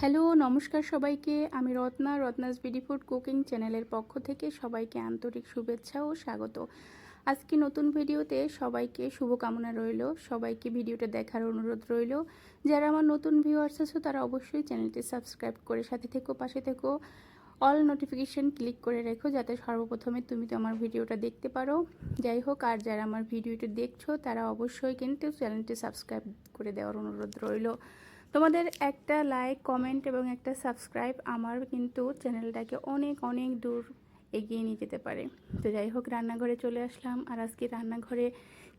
Hello, নমস্কার সবাইকে। আমি রত্নাস বিডি ফুড কুকিং চ্যানেলের পক্ষ থেকে সবাইকে আন্তরিক শুভেচ্ছা ও স্বাগত। আজকে নতুন ভিডিওতে সবাইকে শুভকামনা রইল। সবাইকে ভিডিওটা দেখার অনুরোধ রইল। যারা আমার নতুন ভিউয়ার্স আছো তারা অবশ্যই চ্যানেলটি সাবস্ক্রাইব করে সাথে থেকো, পাশে থেকো, অল নোটিফিকেশন ক্লিক করে রেখো যাতে সর্বপ্রথমে তুমি তো আমার ভিডিওটা দেখতে পারো। যাই হোক, আর যারা আমার ভিডিওটি দেখছো তারা অবশ্যই কিন্তু চ্যানেলটি সাবস্ক্রাইব করে দেওয়ার অনুরোধ রইল। তোমাদের একটা লাইক, কমেন্ট এবং একটা সাবস্ক্রাইব আমার কিন্তু চ্যানেলটাকে অনেক অনেক দূর এগিয়ে নিয়ে যেতে পারে। তো যাই হোক, রান্নাঘরে চলে আসলাম। আর আজকে রান্নাঘরে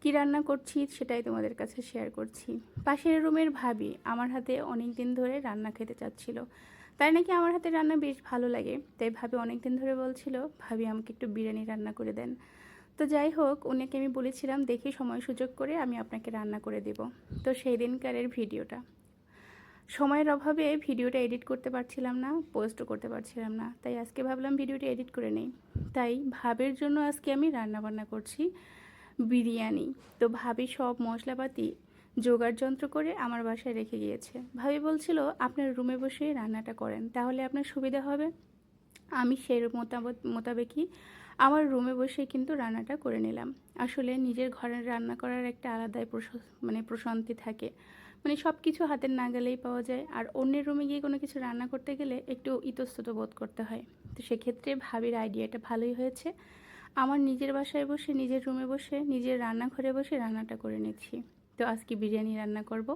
কি রান্না করছি সেটাই তোমাদের কাছে শেয়ার করছি। পাশের রুমের ভাবি আমার হাতে অনেক দিন ধরে রান্না খেতে চাচ্ছিল। তাই নাকি আমার হাতে রান্না বেশ ভালো লাগে। তাই ভাবি অনেক দিন ধরে বলছিল, ভাবি আমাকে একটু বিরিয়ানি রান্না করে দেন। তো যাই হোক, ওনাকে আমি বলেছিলাম দেখি সময় সুযোগ করে আমি আপনাকে রান্না করে দেব। তো সেই দিনকারের ভিডিওটা, সময়ের অভাবে ভিডিওটা এডিট করতে পারছিলাম না, পোস্টও করতে পারছিলাম না। তাই আজকে ভাবলাম ভিডিওটা এডিট করে নেই। তাই ভাবের জন্য আজকে আমি রান্নাবান্না করছি বিরিয়ানি। তো ভাবি সব মশলাপাতি জোগাড় যন্ত্র করে আমার বাসায় রেখে গিয়েছে। ভাবি বলছিল আপনার রুমে বসে রান্নাটা করেন, তাহলে আপনার সুবিধা হবে। আমি সেই মোতাবেকই আমার রুমে বসে কিন্তু রান্নাটা করে নিলাম। আসলে নিজের ঘরে রান্না করার একটা আলাদাই প্রশান্তি থাকে। সব কিছু হাতের নাগালেই পাওয়া যায়। আর অন্যের রুমে গিয়ে কোনো কিছু রান্না করতে গেলে একটু ইতস্তত বোধ করতে হয়। তো সেক্ষেত্রে ভাবির আইডিয়াটা ভালোই হয়েছে। আমার নিজের বাসায় বসে, নিজের রুমে বসে, নিজের রান্নাঘরে বসে রান্নাটা করে নিচ্ছি। তো আজকে বিরিয়ানি রান্না করব।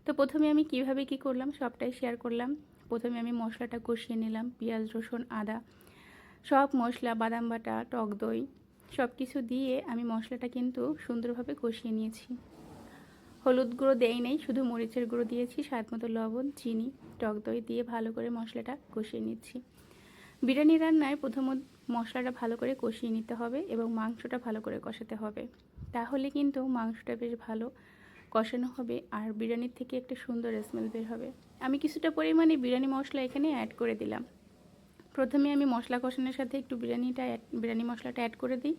তো প্রথমে আমি কিভাবে কি করলাম সবটাই শেয়ার করলাম। প্রথমে আমি মশলাটা কষিয়ে নিলাম, পেঁয়াজ, রসুন, আদা, সব মশলা, বাদাম বাটা, টক দই সব কিছু দিয়ে আমি মশলাটা কিন্তু সুন্দরভাবে কষিয়ে নিয়েছি। হলুদ গুঁড়ো দেই নেই, শুধু মরিচের গুঁড়ো দিয়েছি, স্বাদ মতো লবণ, চিনি, টক দই দিয়ে ভালো করে মশলাটা কষিয়ে নিচ্ছি। বিরিয়ানি রান্নায় প্রথমত মশলাটা ভালো করে কষিয়ে নিতে হবে এবং মাংসটা ভালো করে কষাতে হবে। তাহলে কিন্তু মাংসটা বেশ ভালো কষানো হবে আর বিরিয়ানির থেকে একটা সুন্দর স্মেল বের হবে। আমি কিছুটা পরিমাণে বিরিয়ানি মশলা এখানে অ্যাড করে দিলাম। প্রথমে আমি মশলা কষানোর সাথে একটু বিরিয়ানি মশলাটা অ্যাড করে দিই।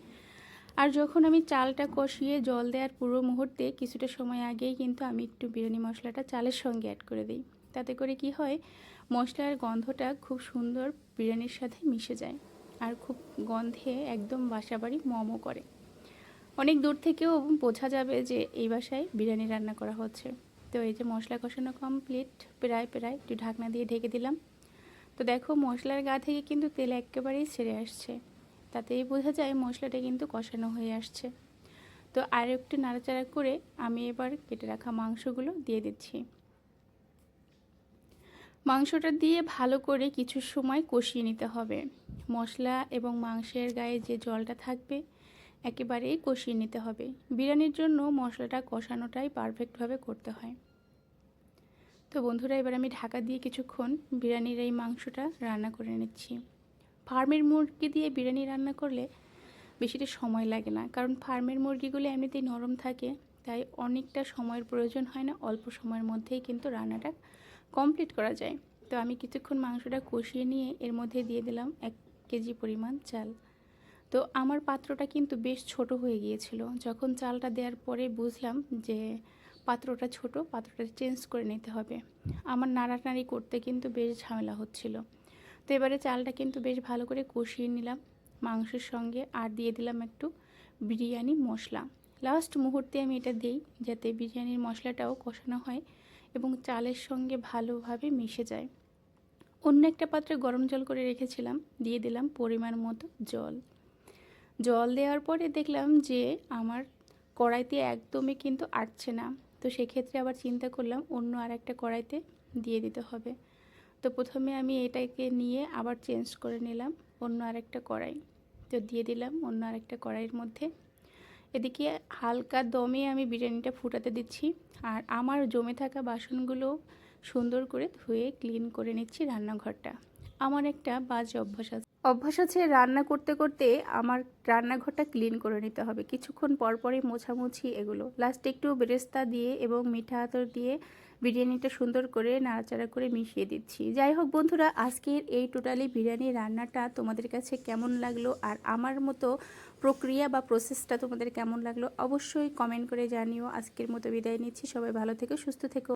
আর যখন আমি চালটা কষিয়ে জল দেওয়ার পুরো মুহূর্তে কিছুটা সময় আগেই কিন্তু আমি একটু বিরিয়ানি মশলাটা চালের সঙ্গে অ্যাড করে দিই। তাতে করে কি হয়, মশলার গন্ধটা খুব সুন্দর বিরিয়ানির সাথে মিশে যায় আর খুব গন্ধে একদম বাসাবাড়ি মমো করে। অনেক দূর থেকেও বোঝা যাবে যে এই বাসায় বিরিয়ানি রান্না করা হচ্ছে। তো এই যে মশলা কষানো কমপ্লিট, প্রায় একটু ঢাকনা দিয়ে ঢেকে দিলাম। তো দেখো, মশলার গা থেকে কিন্তু তেল একেবারেই ছেড়ে আসছে। তাতেই বোঝা যায় মশলাটা কিন্তু কষানো হয়ে আসছে। তো আর একটু নাড়াচাড়া করে আমি এবার কেটে রাখা মাংসগুলো দিয়ে দিচ্ছি। মাংসটা দিয়ে ভালো করে কিছু সময় কষিয়ে নিতে হবে। মশলা এবং মাংসের গায়ে যে জলটা থাকবে একেবারেই কষিয়ে নিতে হবে। বিরিয়ানির জন্য মশলাটা কষানোটাই পারফেক্টভাবে করতে হয়। তো বন্ধুরা, এবার আমি ঢাকা দিয়ে কিছুক্ষণ বিরিয়ানির এই মাংসটা রান্না করে নিচ্ছি। ফার্মের মুরগি দিয়ে বিরিয়ানি রান্না করলে বেশিটা সময় লাগে না, কারণ ফার্মের মুরগিগুলো এমনিতেই নরম থাকে। তাই অনেকটা সময়ের প্রয়োজন হয় না, অল্প সময়ের মধ্যেই কিন্তু রান্নাটা কমপ্লিট করা যায়। তো আমি কিছুক্ষণ মাংসটা কষিয়ে নিয়ে এর মধ্যে দিয়ে দিলাম 1 কেজি পরিমাণ চাল। তো আমার পাত্রটা কিন্তু বেশ ছোট হয়ে গিয়েছিল। যখন চালটা দেওয়ার পরে বুঝলাম যে পাত্রটা ছোট, পাত্রটা চেঞ্জ করে নিতে হবে। আমার নাড়ানাড়ি করতে কিন্তু বেশ ঝামেলা হচ্ছিল। তো এবারে চালটা কিন্তু বেশ ভালো করে কষিয়ে নিলাম মাংসের সঙ্গে, আর দিয়ে দিলাম একটু বিরিয়ানি মশলা। লাস্ট মুহূর্তে আমি এটা দিই যাতে বিরিয়ানির মশলাটাও কষানো হয় এবং চালের সঙ্গে ভালোভাবে মিশে যায়। অন্য একটা পাত্রে গরম জল করে রেখেছিলাম, দিয়ে দিলাম পরিমাণ মতো জল দেওয়ার পরে দেখলাম যে আমার কড়াইতে একদমই কিন্তু আটছে না। তো সেক্ষেত্রে আবার চিন্তা করলাম অন্য আর একটা কড়াইতে দিয়ে দিতে হবে। তো প্রথমে আমি এটাকে নিয়ে আবার চেঞ্জ করে নিলাম অন্য আরেকটা কড়াই। তো দিয়ে দিলাম অন্য আরেকটা কড়াইয়ের মধ্যে। এদিকে হালকা দমে আমি বিরিয়ানিটা ফুটাতে দিচ্ছি। আর আমার জমে থাকা বাসনগুলো সুন্দর করে ধুয়ে ক্লিন করে নিচ্ছি রান্নাঘরটা। আমার একটা বাজে অভ্যাস আছে রান্না করতে করতে আমার রান্নাঘরটা ক্লিন করে নিতে হবে। কিছুক্ষণ পরপরই মোছামুছি এগুলো। লাস্টে একটু বেরেস্তা দিয়ে এবং মিঠা আতর দিয়ে বিরিয়ানিটা সুন্দর করে নাড়াচাড়া করে মিশিয়ে দিচ্ছি। যাই হোক বন্ধুরা, আজকের এই টোটালি বিরিয়ানি রান্নাটা তোমাদের কাছে কেমন লাগলো আর আমার মতো প্রক্রিয়া বা প্রসেসটা তোমাদের কেমন লাগলো অবশ্যই কমেন্ট করে জানিও। আজকের মতো বিদায় নিচ্ছি। সবাই ভালো থেকো, সুস্থ থেকো।